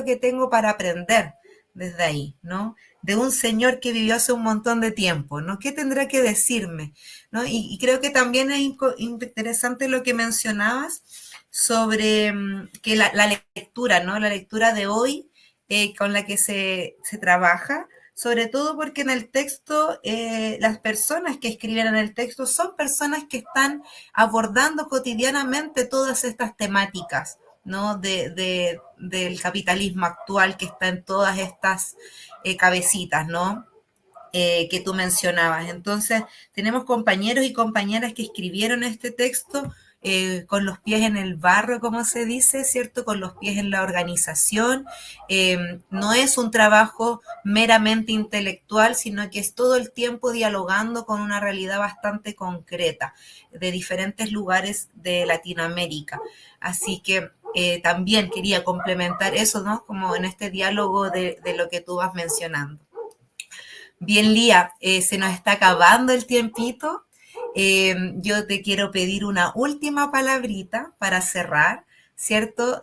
que tengo para aprender desde ahí, ¿no? De un señor que vivió hace un montón de tiempo, ¿no? ¿Qué tendrá que decirme? ¿No? Y creo que también es interesante lo que mencionabas sobre que la lectura, ¿no? La lectura de hoy con la que se trabaja, sobre todo porque en el texto, las personas que escriben en el texto son personas que están abordando cotidianamente todas estas temáticas, ¿no? Del capitalismo actual que está en todas estas cabecitas, ¿no? Que tú mencionabas. Entonces, tenemos compañeros y compañeras que escribieron este texto con los pies en el barro, como se dice, ¿cierto? Con los pies en la organización. No es un trabajo meramente intelectual, sino que es todo el tiempo dialogando con una realidad bastante concreta de diferentes lugares de Latinoamérica. Así que también quería complementar eso, ¿no? Como en este diálogo de lo que tú vas mencionando. Bien, Lía, se nos está acabando el tiempito. Yo te quiero pedir una última palabrita para cerrar, ¿cierto?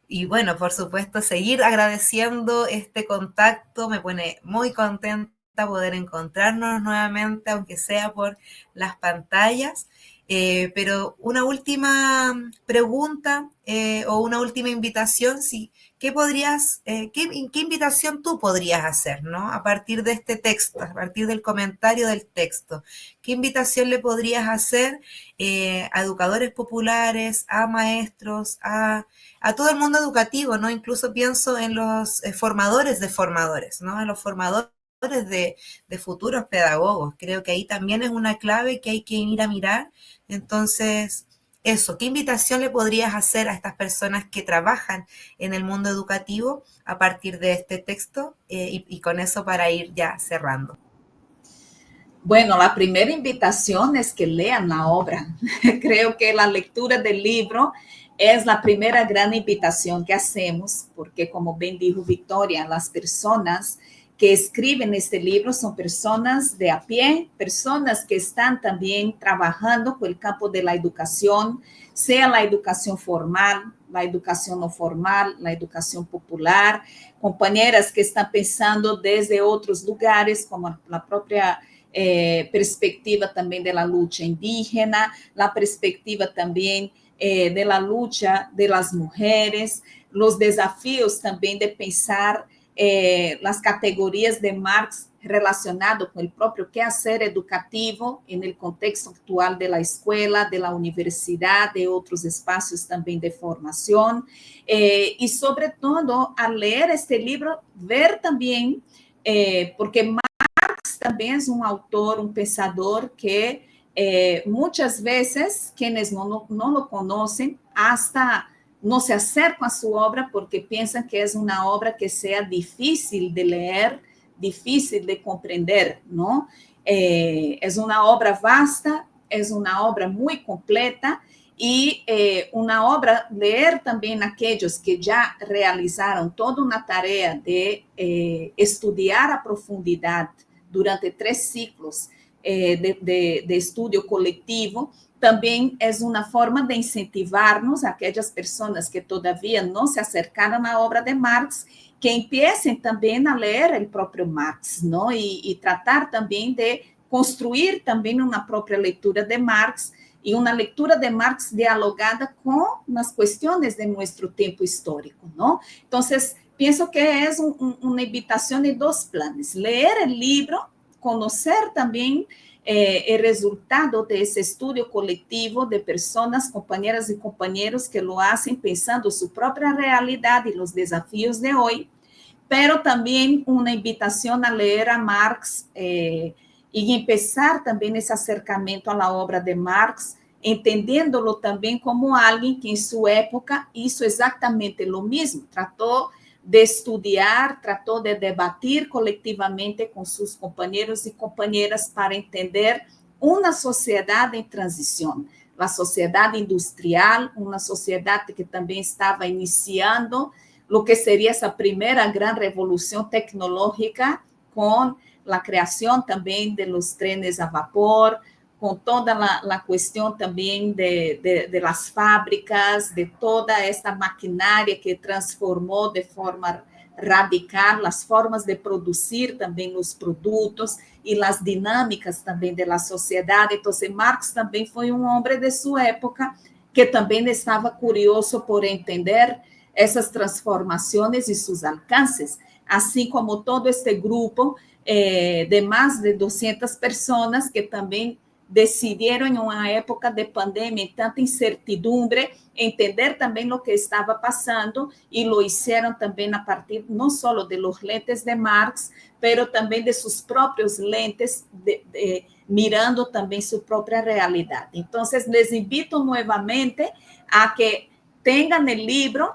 Y bueno, por supuesto, seguir agradeciendo este contacto. Me pone muy contenta poder encontrarnos nuevamente, aunque sea por las pantallas. Pero una última pregunta o una última invitación, si ¿qué podrías, qué invitación tú podrías hacer, ¿no? A partir de este texto, a partir del comentario del texto, ¿qué invitación le podrías hacer a educadores populares, a maestros, a todo el mundo educativo, ¿no? Incluso pienso en los formadores de formadores, ¿no? En los formadores de futuros pedagogos. Creo que ahí también es una clave que hay que ir a mirar. Entonces, eso, ¿qué invitación le podrías hacer a estas personas que trabajan en el mundo educativo a partir de este texto? Y con eso para ir ya cerrando. Bueno, la primera invitación es que lean la obra. Creo que la lectura del libro es la primera gran invitación que hacemos, porque como bien dijo Victoria, las personas que escriben este libro son personas de a pie, personas que están también trabajando con el campo de la educación, sea la educación formal, la educación no formal, la educación popular, compañeras que están pensando desde otros lugares, como la propia perspectiva también de la lucha indígena, la perspectiva también de la lucha de las mujeres, los desafíos también de pensar las categorías de Marx relacionado con el propio quehacer educativo en el contexto actual de la escuela, de la universidad, de otros espacios también de formación, y sobre todo al leer este libro, ver también, porque também é um autor, um pensador que muitas vezes quienes não lo conhecem hasta não se acercam a sua obra porque pensam que é uma obra que seja difícil de ler, difícil de compreender, não? É uma obra vasta, é uma obra muito completa e uma obra, ler também aqueles que já realizaram toda uma tarefa de estudar a profundidade durante 3 ciclos de estudo coletivo, também é uma forma de incentivar-nos, aquelas pessoas que todavia não se acercaram à obra de Marx, que empiecem também a ler o próprio Marx, não? E tratar também de construir também uma própria leitura de Marx, e uma leitura de Marx dialogada com as questões de nosso tempo histórico, não? Então, pienso que es una invitación en 2 planes. Leer el libro, conocer también el resultado de ese estudio colectivo de personas, compañeras y compañeros que lo hacen pensando su propia realidad y los desafíos de hoy, pero también una invitación a leer a Marx y empezar también ese acercamiento a la obra de Marx, entendiéndolo también como alguien que en su época hizo exactamente lo mismo, trató de estudiar, tratou de debatir coletivamente com seus companheiros e companheiras para entender uma sociedade em transição, a sociedade industrial, uma sociedade que também estava iniciando o que seria essa primeira grande revolução tecnológica com a criação também de los trenes a vapor, com toda a questão também de las fábricas, de toda esta maquinária que transformou de forma radical as formas de produzir também os produtos e as dinâmicas também da sociedade. Então, Marx também foi um homem de sua época que também estava curioso por entender essas transformações e seus alcances, assim como todo este grupo de mais de 200 pessoas que também decidiram em uma época de pandemia, tanta incertidumbre, entender também o que estava passando e lo hicieron também a partir não só de los lentes de Marx, pero também de seus próprios lentes, mirando também sua própria realidade. Então, les invito novamente a que tenham o livro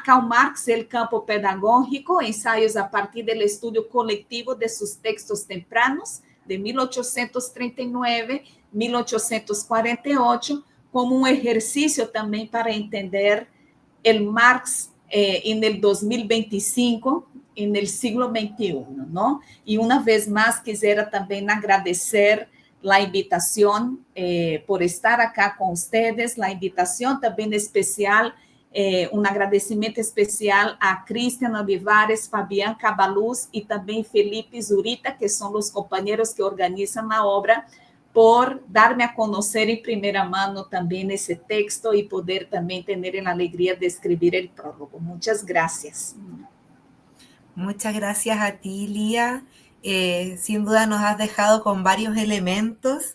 Karl Marx, El campo pedagógico, ensaios a partir do estudo coletivo de seus textos tempranos, de 1839, 1848, como um exercício também para entender o Marx em 2025, no siglo XXI, não? E uma vez mais, quisera também agradecer a invitação por estar acá com vocês, a invitação também especial, um agradecimento especial a Cristian Olivares, Fabián Cabaluz e também Felipe Zurita, que são os companheiros que organizam a obra, por dar-me a conhecer em primeira mão também esse texto e poder também ter a alegria de escrever o prólogo. Muitas graças. Muchas gracias a ti, Lía. Sin duda nos has dejado con varios elementos.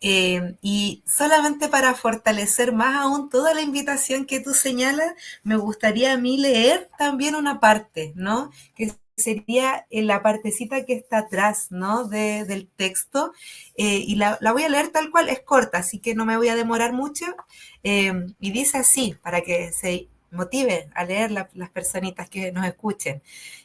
Y solamente para fortalecer más aún toda la invitación que tú señalas, me gustaría a mí leer también una parte, ¿no? Que sería la partecita que está atrás, ¿no? Del texto. Y la voy a leer tal cual, es corta, así que no me voy a demorar mucho. Y dice así, para que se motive a leer las personitas que nos escuchen.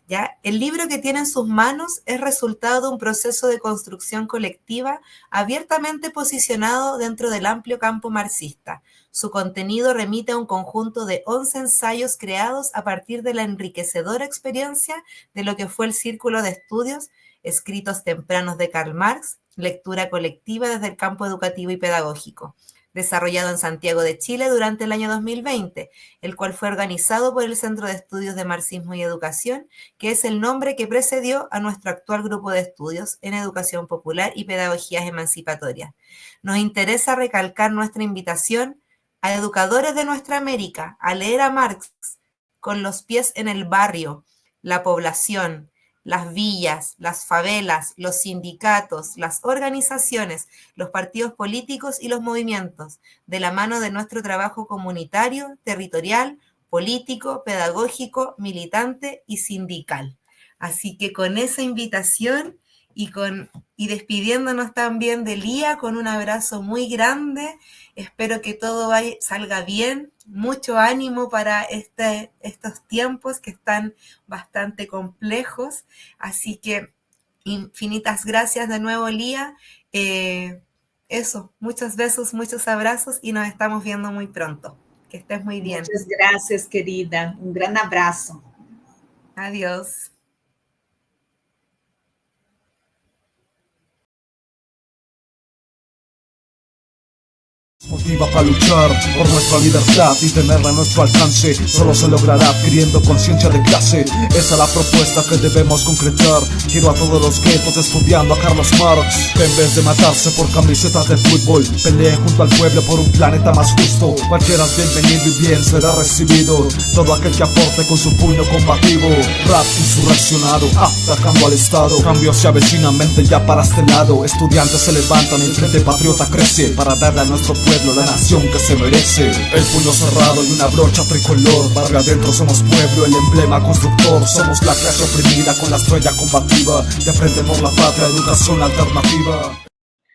¿Ya? El libro que tiene en sus manos es resultado de un proceso de construcción colectiva abiertamente posicionado dentro del amplio campo marxista. Su contenido remite a un conjunto de 11 ensayos creados a partir de la enriquecedora experiencia de lo que fue el Círculo de Estudios, escritos tempranos de Karl Marx, lectura colectiva desde el campo educativo y pedagógico, desarrollado en Santiago de Chile durante el año 2020, el cual fue organizado por el Centro de Estudios de Marxismo y Educación, que es el nombre que precedió a nuestro actual grupo de estudios en Educación Popular y Pedagogías Emancipatorias. Nos interesa recalcar nuestra invitación a educadores de nuestra América a leer a Marx con los pies en el barrio, la población, las villas, las favelas, los sindicatos, las organizaciones, los partidos políticos y los movimientos, de la mano de nuestro trabajo comunitario, territorial, político, pedagógico, militante y sindical. Así que con esa invitación y despidiéndonos también de Lía con un abrazo muy grande, espero que todo salga bien, mucho ánimo para estos tiempos que están bastante complejos, así que infinitas gracias de nuevo, Lía. Eso, muchos besos, muchos abrazos y nos estamos viendo muy pronto. Que estés muy bien. Muchas gracias, querida. Un gran abrazo. Adiós. Motiva para luchar por nuestra libertad y tenerla a nuestro alcance. Solo se logrará adquiriendo conciencia de clase. Esa es la propuesta que debemos concretar. Quiero a todos los guetos estudiando a Carlos Marx, que en vez de matarse por camisetas de fútbol, peleen junto al pueblo por un planeta más justo. Cualquiera es bienvenido y bien será recibido. Todo aquel que aporte con su puño combativo. Rap insurreccionado, atacando al Estado. Cambios se avecinan, mente ya para este lado. Estudiantes se levantan, el frente patriota crece para darle a nuestro pueblo la nación que se merece. El puño cerrado y una brocha tricolor. Barrio adentro somos pueblo, el emblema constructor. Somos la clase oprimida con la estrella combativa. Defendemos la patria, educación alternativa.